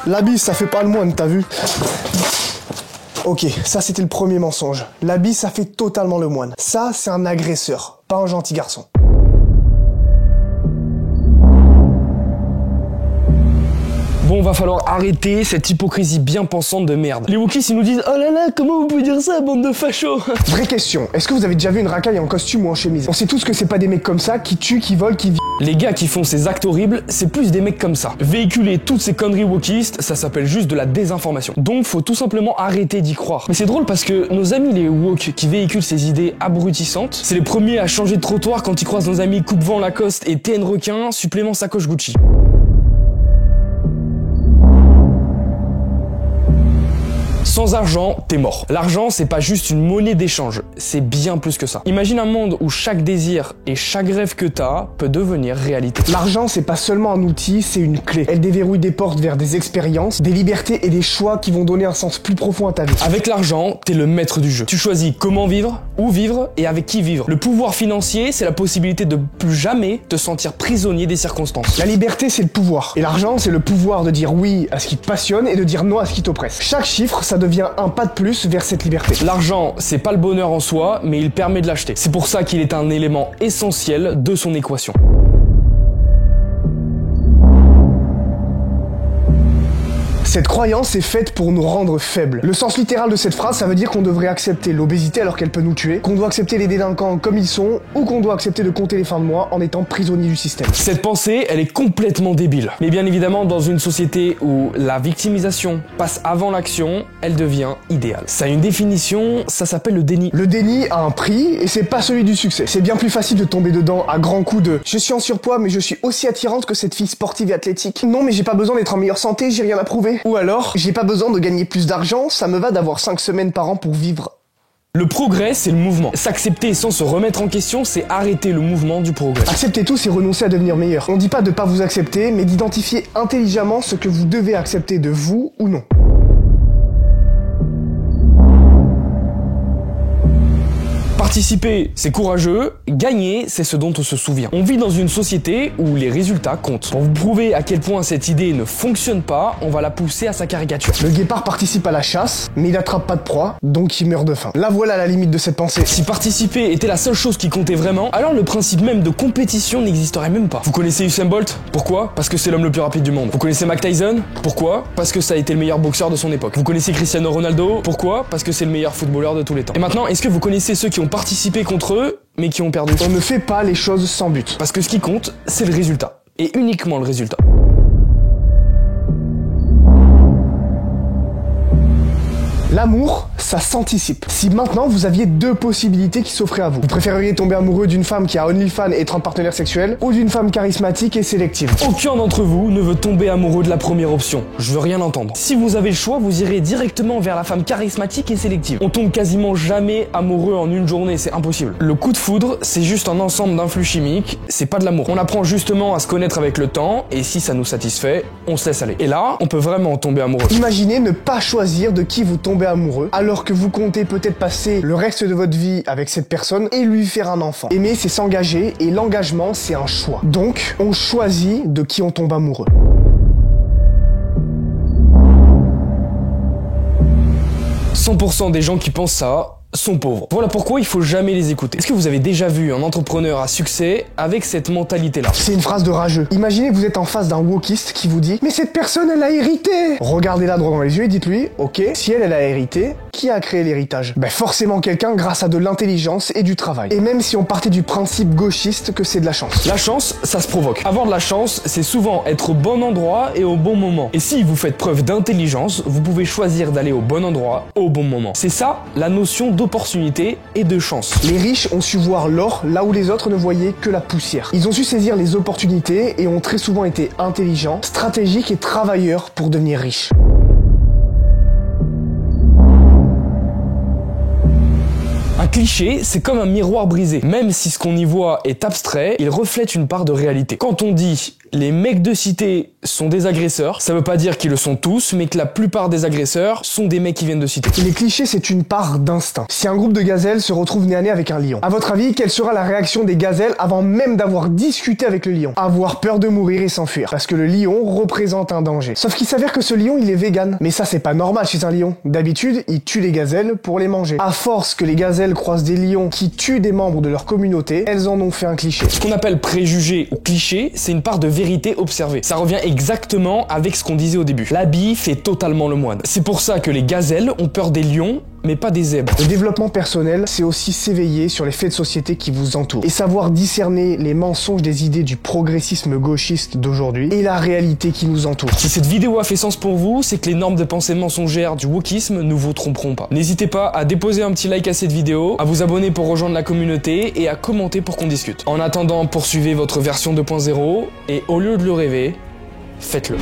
La bise, ça fait pas le moine, t'as vu? Ok, ça c'était le premier mensonge. La bise, ça fait totalement le moine. Ça, c'est un agresseur, pas un gentil garçon. Bon, va falloir arrêter cette hypocrisie bien pensante de merde. Les wokistes, ils nous disent « Oh là là, comment vous pouvez dire ça, bande de fachos ?» Vraie question, est-ce que vous avez déjà vu une racaille en costume ou en chemise? On sait tous que c'est pas des mecs comme ça qui tuent, qui volent, qui... Les gars qui font ces actes horribles, c'est plus des mecs comme ça. Véhiculer toutes ces conneries wokistes, ça s'appelle juste de la désinformation. Donc faut tout simplement arrêter d'y croire. Mais c'est drôle parce que nos amis les woke qui véhiculent ces idées abrutissantes, c'est les premiers à changer de trottoir quand ils croisent nos amis coupe-vent Lacoste et TN requin, supplément sacoche Gucci. Sans argent, t'es mort. L'argent, c'est pas juste une monnaie d'échange, c'est bien plus que ça. Imagine un monde où chaque désir et chaque rêve que t'as peut devenir réalité. L'argent, c'est pas seulement un outil, c'est une clé. Elle déverrouille des portes vers des expériences, des libertés et des choix qui vont donner un sens plus profond à ta vie. Avec l'argent, t'es le maître du jeu. Tu choisis comment vivre, où vivre et avec qui vivre. Le pouvoir financier, c'est la possibilité de plus jamais te sentir prisonnier des circonstances. La liberté, c'est le pouvoir. Et l'argent, c'est le pouvoir de dire oui à ce qui te passionne et de dire non à ce qui t'oppresse. Chaque chiffre, ça devient un pas de plus vers cette liberté. L'argent, c'est pas le bonheur en soi, mais il permet de l'acheter. C'est pour ça qu'il est un élément essentiel de son équation. Cette croyance est faite pour nous rendre faibles. Le sens littéral de cette phrase, ça veut dire qu'on devrait accepter l'obésité alors qu'elle peut nous tuer, qu'on doit accepter les délinquants comme ils sont, ou qu'on doit accepter de compter les fins de mois en étant prisonnier du système. Cette pensée, elle est complètement débile. Mais bien évidemment, dans une société où la victimisation passe avant l'action, elle devient idéale. Ça a une définition, ça s'appelle le déni. Le déni a un prix, et c'est pas celui du succès. C'est bien plus facile de tomber dedans à grands coups de « je suis en surpoids, mais je suis aussi attirante que cette fille sportive et athlétique. Non, mais j'ai pas besoin d'être en meilleure santé, j'ai rien à prouver. » Ou alors, j'ai pas besoin de gagner plus d'argent, ça me va d'avoir 5 semaines par an pour vivre. Le progrès, c'est le mouvement. S'accepter sans se remettre en question, c'est arrêter le mouvement du progrès. Accepter tout, c'est renoncer à devenir meilleur. On dit pas de pas vous accepter, mais d'identifier intelligemment ce que vous devez accepter de vous ou non. Participer, c'est courageux. Gagner, c'est ce dont on se souvient. On vit dans une société où les résultats comptent. Pour vous prouver à quel point cette idée ne fonctionne pas, on va la pousser à sa caricature. Le guépard participe à la chasse, mais il attrape pas de proie, donc il meurt de faim. Là voilà la limite de cette pensée. Si participer était la seule chose qui comptait vraiment, alors le principe même de compétition n'existerait même pas. Vous connaissez Usain Bolt? Pourquoi? Parce que c'est l'homme le plus rapide du monde. Vous connaissez Mike Tyson? Pourquoi? Parce que ça a été le meilleur boxeur de son époque. Vous connaissez Cristiano Ronaldo? Pourquoi? Parce que c'est le meilleur footballeur de tous les temps. Et maintenant, est-ce que vous connaissez ceux qui ont participé contre eux, mais qui ont perdu? On ne fait pas les choses sans but. Parce que ce qui compte, c'est le résultat. Et uniquement le résultat. L'amour, ça s'anticipe. Si maintenant vous aviez deux possibilités qui s'offraient à vous, vous préféreriez tomber amoureux d'une femme qui a OnlyFans et 30 partenaires sexuels, ou d'une femme charismatique et sélective? Aucun d'entre vous ne veut tomber amoureux de la première option. Je veux rien entendre. Si vous avez le choix, vous irez directement vers la femme charismatique et sélective. On tombe quasiment jamais amoureux en une journée, c'est impossible. Le coup de foudre, c'est juste un ensemble d'influx chimiques, c'est pas de l'amour. On apprend justement à se connaître avec le temps, et si ça nous satisfait, on se laisse aller. Et là, on peut vraiment tomber amoureux. Imaginez ne pas choisir de qui vous tombez amoureux, alors que vous comptez peut-être passer le reste de votre vie avec cette personne et lui faire un enfant. Aimer, c'est s'engager, et l'engagement, c'est un choix. Donc, on choisit de qui on tombe amoureux. « 100% des gens qui pensent ça sont pauvres. Voilà pourquoi il faut jamais les écouter. Est-ce que vous avez déjà vu un entrepreneur à succès avec cette mentalité-là? C'est une phrase de rageux. Imaginez que vous êtes en face d'un wokiste qui vous dit « Mais cette personne, elle a hérité !» Regardez-la droit dans les yeux et dites-lui « Ok, si elle a hérité, qui a créé l'héritage ?» Ben forcément quelqu'un grâce à de l'intelligence et du travail. Et même si on partait du principe gauchiste que c'est de la chance. La chance, ça se provoque. Avoir de la chance, c'est souvent être au bon endroit et au bon moment. Et si vous faites preuve d'intelligence, vous pouvez choisir d'aller au bon endroit, au bon moment. C'est ça, la notion d'opportunité et de chance. Les riches ont su voir l'or là où les autres ne voyaient que la poussière. Ils ont su saisir les opportunités et ont très souvent été intelligents, stratégiques et travailleurs pour devenir riches. Un cliché, c'est comme un miroir brisé. Même si ce qu'on y voit est abstrait, il reflète une part de réalité. Quand on dit les mecs de cité sont des agresseurs. Ça veut pas dire qu'ils le sont tous, mais que la plupart des agresseurs sont des mecs qui viennent de cité. Les clichés, c'est une part d'instinct. Si un groupe de gazelles se retrouve nez à nez avec un lion, à votre avis, quelle sera la réaction des gazelles avant même d'avoir discuté avec le lion? Avoir peur de mourir et s'enfuir, parce que le lion représente un danger. Sauf qu'il s'avère que ce lion, il est vegan. Mais ça, c'est pas normal chez un lion. D'habitude, il tue les gazelles pour les manger. À force que les gazelles croisent des lions qui tuent des membres de leur communauté, elles en ont fait un cliché. Ce qu'on appelle préjugé ou cliché, c'est une part de vérité observée. Ça revient exactement avec ce qu'on disait au début. L'habit fait totalement le moine. C'est pour ça que les gazelles ont peur des lions, mais pas des zèbres. Le développement personnel, c'est aussi s'éveiller sur les faits de société qui vous entourent et savoir discerner les mensonges des idées du progressisme gauchiste d'aujourd'hui et la réalité qui nous entoure. Si cette vidéo a fait sens pour vous, c'est que les normes de pensée mensongères du wokisme ne vous tromperont pas. N'hésitez pas à déposer un petit like à cette vidéo, à vous abonner pour rejoindre la communauté et à commenter pour qu'on discute. En attendant, poursuivez votre version 2.0 et au lieu de le rêver, faites-le.